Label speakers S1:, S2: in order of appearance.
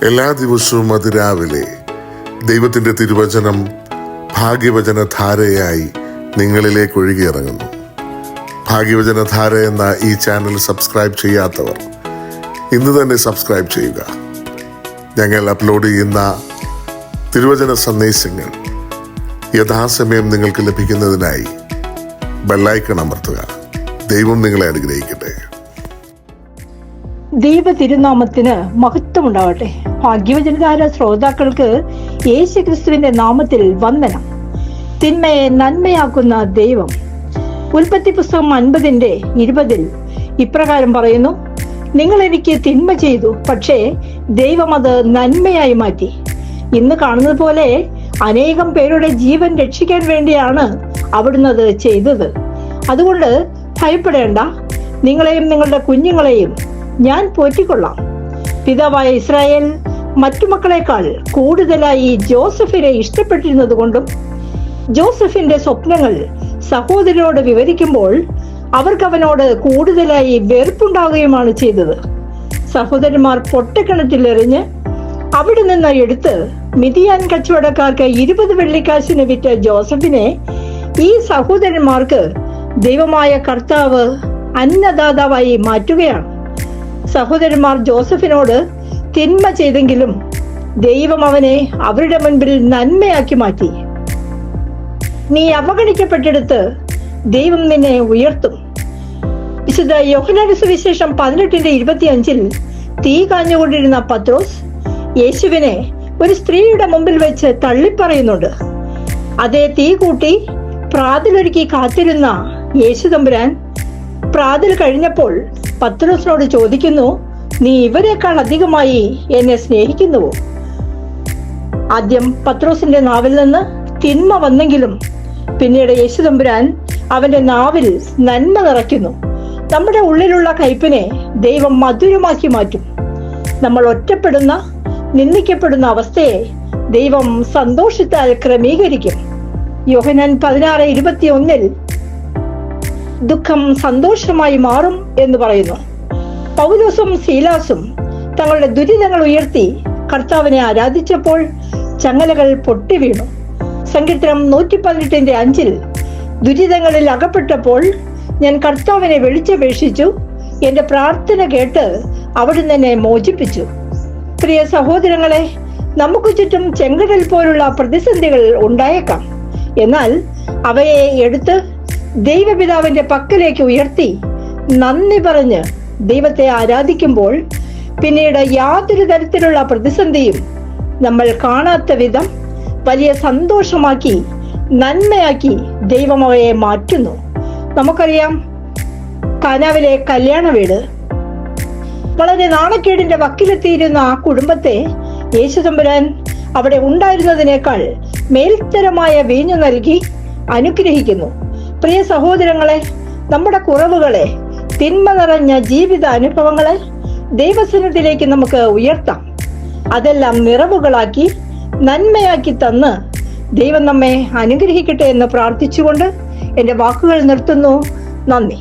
S1: എല്ലാ ദിവസവും അതിരാവിലെ ദൈവത്തിൻ്റെ തിരുവചനം ഭാഗ്യവചനധാരയായി നിങ്ങളിലേക്ക് ഒഴുകിയിറങ്ങുന്നു. ഭാഗ്യവചനധാര എന്ന ഈ ചാനൽ സബ്സ്ക്രൈബ് ചെയ്യാത്തവർ ഇന്ന് തന്നെ സബ്സ്ക്രൈബ് ചെയ്യുക. ഞങ്ങൾ അപ്ലോഡ് ചെയ്യുന്ന തിരുവചന സന്ദേശങ്ങൾ യഥാസമയം നിങ്ങൾക്ക് ലഭിക്കുന്നതിനായി ബെല്ലൈക്കൺ അമർത്തുക. ദൈവം നിങ്ങളെ അനുഗ്രഹിക്കട്ടെ.
S2: ദൈവ തിരുനാമത്തിന് മഹത്വം ഉണ്ടാവട്ടെ. ഭാഗ്യവചനധാര ശ്രോതാക്കൾക്ക് യേശു ക്രിസ്തുവിന്റെ നാമത്തിൽ വന്ദനം. തിന്മയെ നന്മയാക്കുന്ന ദൈവം. ഉൽപ്പത്തി പുസ്തകം 50:20 ഇപ്രകാരം പറയുന്നു: നിങ്ങൾ എനിക്ക് തിന്മ ചെയ്തു, പക്ഷേ ദൈവം അത് നന്മയായി മാറ്റി. ഇന്ന് കാണുന്നത് പോലെ അനേകം പേരുടെ ജീവൻ രക്ഷിക്കാൻ വേണ്ടിയാണ് അവിടുന്ന് അത് ചെയ്തത്. അതുകൊണ്ട് ഭയപ്പെടേണ്ട. നിങ്ങളെയും നിങ്ങളുടെ കുഞ്ഞുങ്ങളെയും ഞാൻ പോറ്റിക്കൊള്ളാം. പിതാവായ ഇസ്രായേൽ മറ്റു മക്കളെക്കാൾ കൂടുതലായി ജോസഫിനെ ഇഷ്ടപ്പെട്ടിരുന്നത് കൊണ്ടും ജോസഫിന്റെ സ്വപ്നങ്ങൾ സഹോദരനോട് വിവരിക്കുമ്പോൾ അവർക്ക് അവനോട് കൂടുതലായി വെറുപ്പുണ്ടാവുകയുമാണ് ചെയ്തത്. സഹോദരന്മാർ പൊട്ടക്കിണറ്റിലെറിഞ്ഞ് അവിടെ നിന്ന് എടുത്ത് മിദിയാൻ കച്ചവടക്കാർക്ക് 20 വെള്ളിക്കാശിന് വിറ്റ ജോസഫിനെ ഈ സഹോദരന്മാർക്ക് ദൈവമായ കർത്താവ് അന്നദാതാവായി മാറ്റുകയാണ്. സഹോദരന്മാർ ജോസഫിനോട് തിന്മ ചെയ്തെങ്കിലും ദൈവം അവനെ അവരുടെ മുൻപിൽ നന്മയാക്കി മാറ്റി. നീ അവഗണിക്കപ്പെട്ടെടുത്ത് ദൈവം നിന്നെ ഉയർത്തും. വിശുദ്ധ യോഹന്നാന്റെ സുവിശേഷം 18:25 തീ കാഞ്ഞുകൊണ്ടിരുന്ന പത്രോസ് യേശുവിനെ ഒരു സ്ത്രീയുടെ മുമ്പിൽ വെച്ച് തള്ളിപ്പറയുന്നുണ്ട്. അതേ തീ കൂട്ടി പ്രാതലൊരുക്കി കാത്തിരുന്ന യേശു തമ്പുരാൻ പ്രാതൽ കഴിഞ്ഞപ്പോൾ പത്രോസിനോട് ചോദിക്കുന്നു: നീ ഇവരെക്കാൾ അധികമായി എന്നെ സ്നേഹിക്കുന്നുവോ? ആദ്യം പത്രോസിന്റെ നാവിൽ നിന്ന് തിന്മ വന്നെങ്കിലും പിന്നീട് യേശു തമ്പുരാൻ അവന്റെ നാവിൽ നന്മ നിറയ്ക്കുന്നു. നമ്മുടെ ഉള്ളിലുള്ള കയ്പിനെ ദൈവം മധുരമാക്കി മാറ്റും. നമ്മൾ ഒറ്റപ്പെടുന്ന, നിന്ദിക്കപ്പെടുന്ന അവസ്ഥയെ ദൈവം സന്തോഷത്താൽ ക്രമീകരിക്കും. യോഹന്നാൻ 16:21 ദുഃഖം സന്തോഷമായി മാറും എന്ന് പറയുന്നു. പൗലോസും സീലാസും തങ്ങളുടെ ദുരിതങ്ങൾ ഉയർത്തി കർത്താവിനെ ആരാധിച്ചപ്പോൾ ചങ്ങലകൾ പൊട്ടിവീണു. സങ്കീർത്തനം 118:5 ദുരിതങ്ങളിൽ അകപ്പെട്ടപ്പോൾ ഞാൻ കർത്താവിനെ വിളിച്ചപേക്ഷിച്ചു, എന്റെ പ്രാർത്ഥന കേട്ട് അവിടുന്ന് എന്നെ മോചിപ്പിച്ചു. പ്രിയ സഹോദരങ്ങളെ, നമുക്ക് ചുറ്റും ചെങ്കടൽ പോലുള്ള പ്രതിസന്ധികൾ ഉണ്ടായേക്കാം. എന്നാൽ അവയെ എടുത്ത് ദൈവപിതാവിന്റെ പക്കലേക്ക് ഉയർത്തി നന്ദി പറഞ്ഞ് ദൈവത്തെ ആരാധിക്കുമ്പോൾ പിന്നീട് യാതൊരു തരത്തിലുള്ള പ്രതിസന്ധിയും നമ്മൾ കാണാത്ത വിധം വലിയ സന്തോഷമാക്കി, നന്മയാക്കി ദൈവം അവയെ മാറ്റുന്നു. നമുക്കറിയാം, കാനാവിലെ കല്യാണ വീട് വളരെ നാണക്കേടിന്റെ വക്കിലെത്തിയിരുന്ന ആ കുടുംബത്തെ യേശു തമ്പുരാൻ അവിടെ ഉണ്ടായിരുന്നതിനേക്കാൾ മേൽത്തരമായ വീഞ്ഞു നൽകി അനുഗ്രഹിക്കുന്നു. പ്രിയ സഹോദരങ്ങളെ, നമ്മുടെ കുറവുകളെ, തിന്മ നിറഞ്ഞ ജീവിത അനുഭവങ്ങളെ ദൈവസന്നിധിയിലേക്ക് നമുക്ക് ഉയർത്താം. അതെല്ലാം നിറവുകളാക്കി നന്മയാക്കി തന്ന് ദൈവം നമ്മെ അനുഗ്രഹിക്കട്ടെ എന്ന് പ്രാർത്ഥിച്ചുകൊണ്ട് എന്റെ വാക്കുകൾ നിർത്തുന്നു. നന്ദി.